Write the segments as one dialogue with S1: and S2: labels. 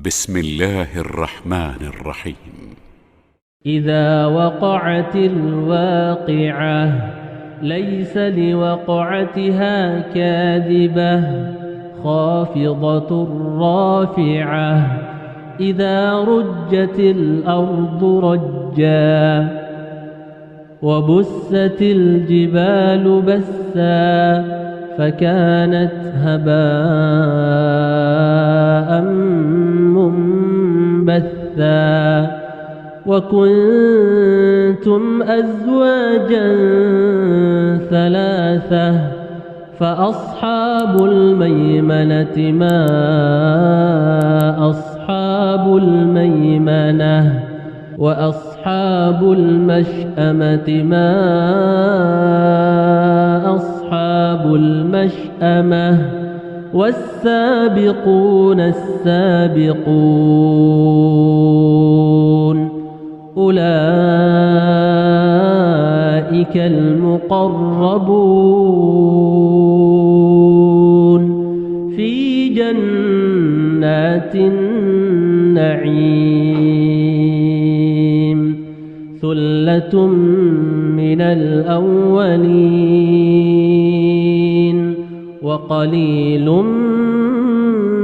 S1: بسم الله الرحمن الرحيم.
S2: إذا وقعت الواقعة ليس لوقعتها كاذبة خافضة رافعة إذا رجت الأرض رجا وبست الجبال بسا فكانت هباء منبثا وكنتم أزواجا ثلاثة فأصحاب الميمنة ما أصحاب الميمنة وأصحاب المشأمة ما أصحاب المشأمة والسابقون السابقون أولئك المقربون في جنات النعيم ثلة من الأولين وقليل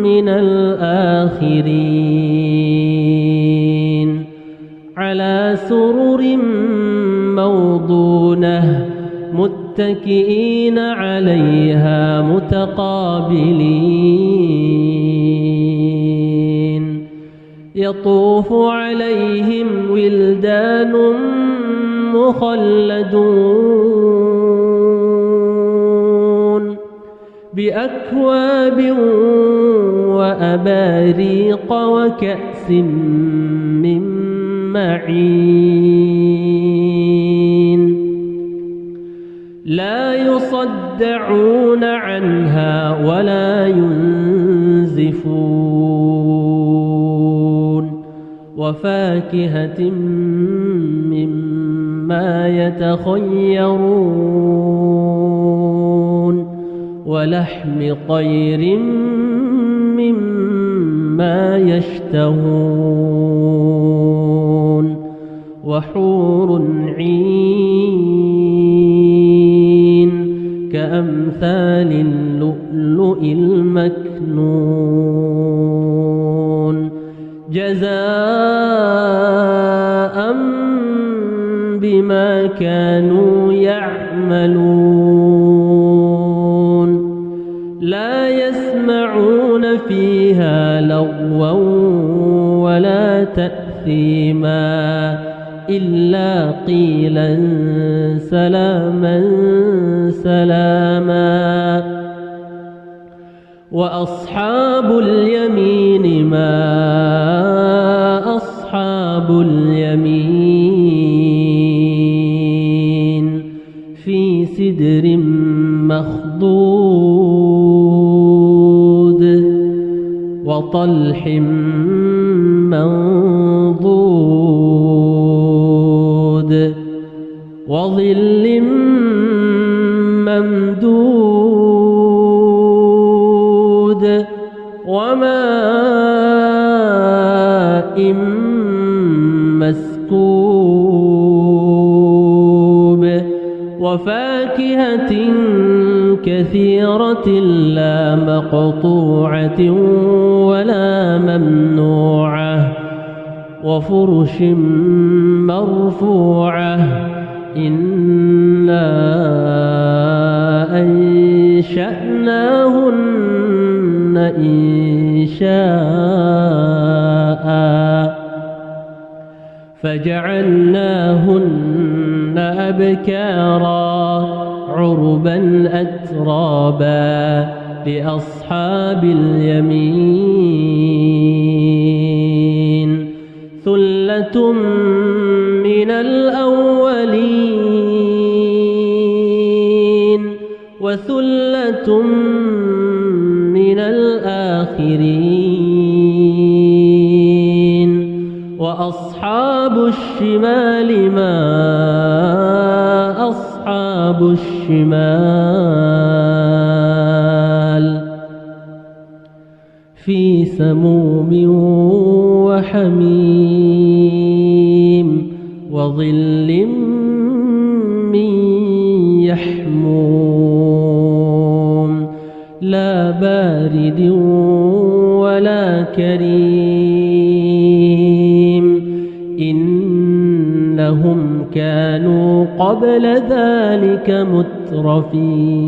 S2: من الآخرين على سرر موضونة متكئين عليها متقابلين يطوف عليهم ولدان مخلدون بأكواب وأباريق وكأس من معين لا يصدعون عنها ولا ينزفون وفاكهة مما يتخيرون ولحم طير مما يشتهون وحور عين كأمثال اللؤلؤ المكنون جزاء بما كانوا يعملون لا يسمعون فيها لغوا ولا تأثيما إلا قيلا سلاما سلاما وأصحاب اليمين ما أصحاب اليمين في سدر مخضود وطلح منضود وظل ممدود وماء مسكوب وفاكهة كثيرة لا مقطوعة ولا ممنوعة وفرش مرفوعة إنا أنشأناهن إنشاء فجعلناهن أبكارا عربا أترابا لأصحاب اليمين ثلة من الأولين وثلة من الآخرين وأصحاب الشمال ما أصحاب الشمال في سموم وحميم وظل من يحموم لا بارد ولا كريم إنهم كانوا قبل ذلك مترفين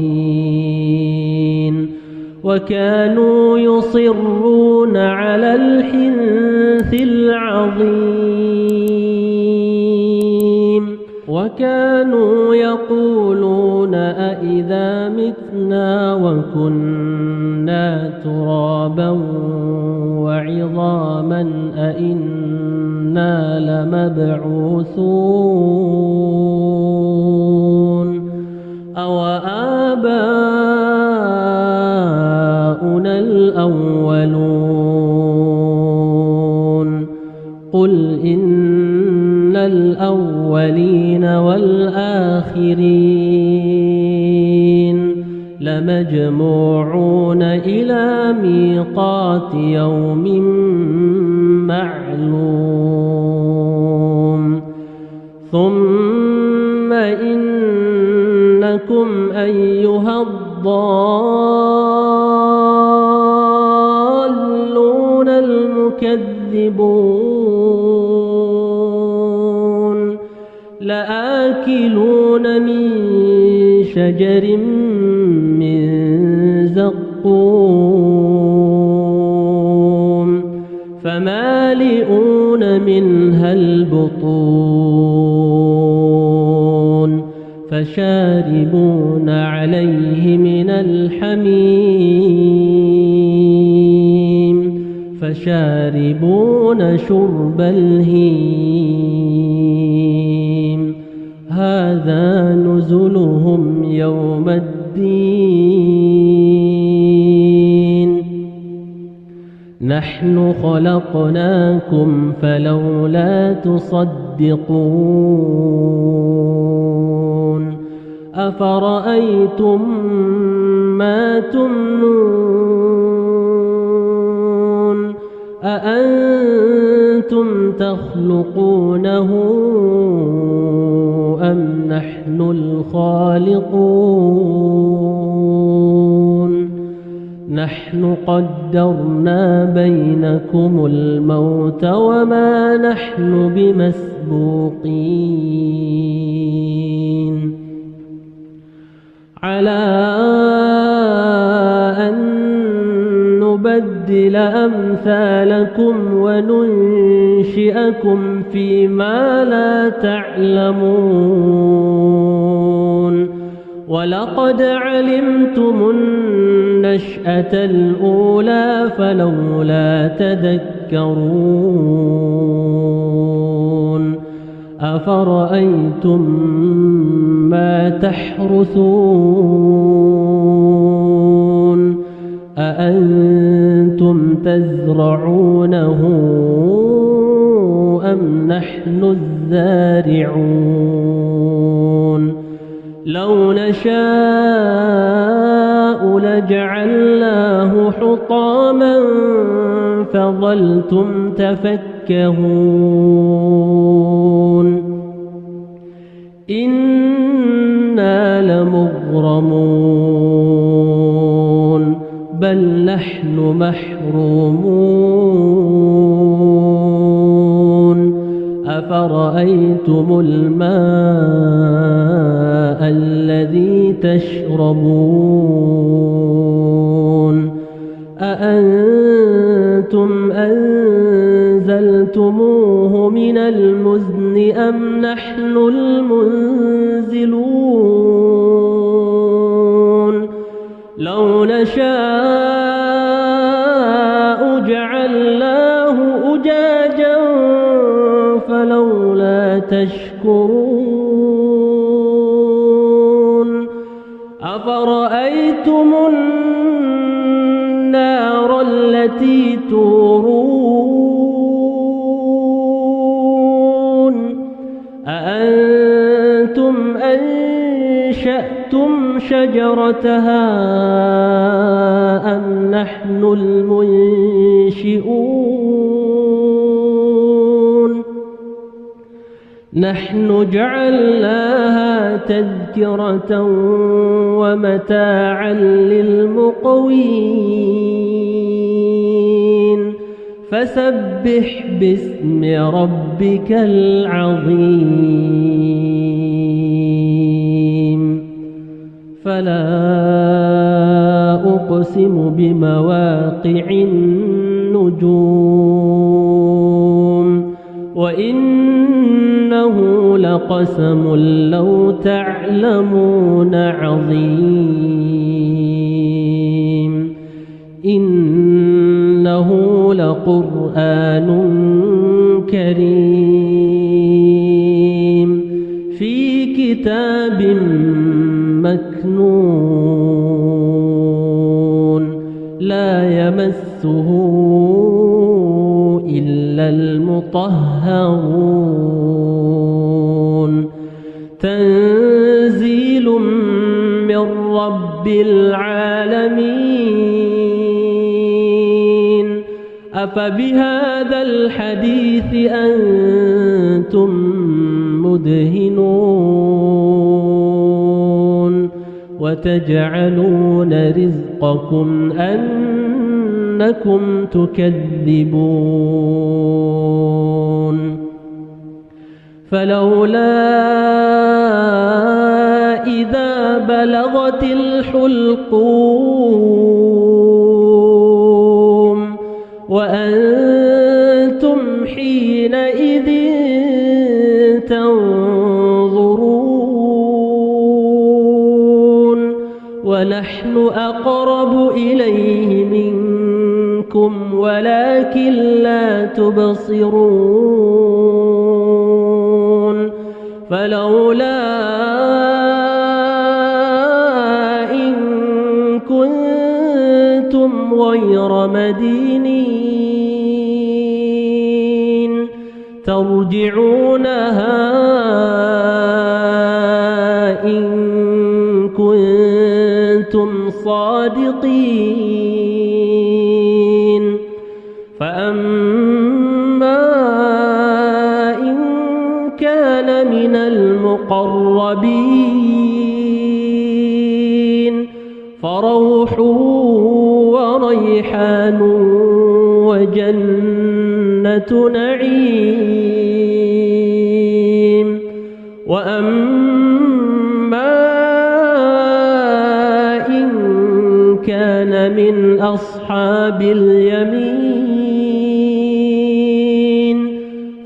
S2: وكانوا يصرون على الحنث العظيم وكانوا يقولون أإذا متنا وكنا ترابا وعظاما أإنا لمبعوثون أو آباؤنا الأولون قل إن الأولين والآخرين لمجموعون إلى ميقات يوم معلوم ثم إنكم أيها الضالون المكذبون لآكلون من شجر من زقوم فمالئون منها البطون فشاربون عليه من الحميم فشاربون شرب الهيم هذا نزلهم يوم الدين نحن خلقناكم فلولا تصدقون أفرأيتم ما تمنون أأنتم تخلقونه أم نحن الخالقون نحن قدرنا بينكم الموت وما نحن بمسبوقين على أن نبدل أمثالكم وننشئكم فيما لا تعلمون ولقد علمتم النشأة الأولى فلولا تذكرون أفرأيتم ما تحرثون أأنتم تزرعونه أم نحن الزارعون لو نشاء لجعلناه حطاما فظلتم تفكهون إنا لمغرمون بل نحن محرومون أفرأيتم الماء الذي تشربون أأنتم أنزلتموه من المزن أم نحن المنزلون لو نشاء جعلناه أجاجا فلولا تشكرون أفرأيتم النار التي تورون أأنتم أنشأتم شجرتها أم نحن المنشئون نحن جعلناها تذكرة ومتاعا للمقوين فسبح باسم ربك العظيم فلا أقسم بمواقع النجوم وإنه لقسم لو تعلمون عظيم إنه لقرآن كريم في كتاب مكنون لا يمسه إلا المطهرون تنزيل من رب العالمين أفبهذا الحديث أنتم مدهنون وتجعلون رزقكم أنكم تكذبون فلولا إذا بلغت الحلقوم وأنتم حينئذ تنظرون ونحن أقرب إليه منكم ولكن لا تبصرون فلولا إن كنتم غير مدينين ترجعونها إن كنتم صادقين فأما إن كان من المقربين فروح وريحان وجنة نعيم وأما إن كان من أصحاب اليمين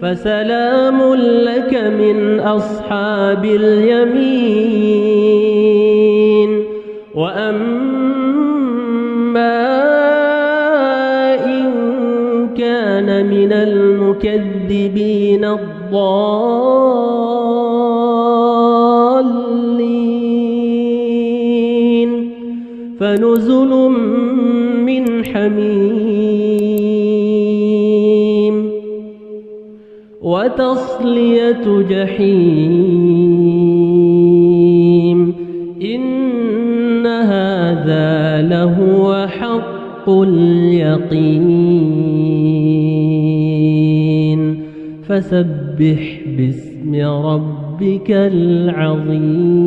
S2: فسلام لك من أصحاب اليمين وأما إن كان من المكذبين الضالين فنزل من حميم وتصلية جحيم إن هذا لهو حق اليقين فسبح باسم ربك العظيم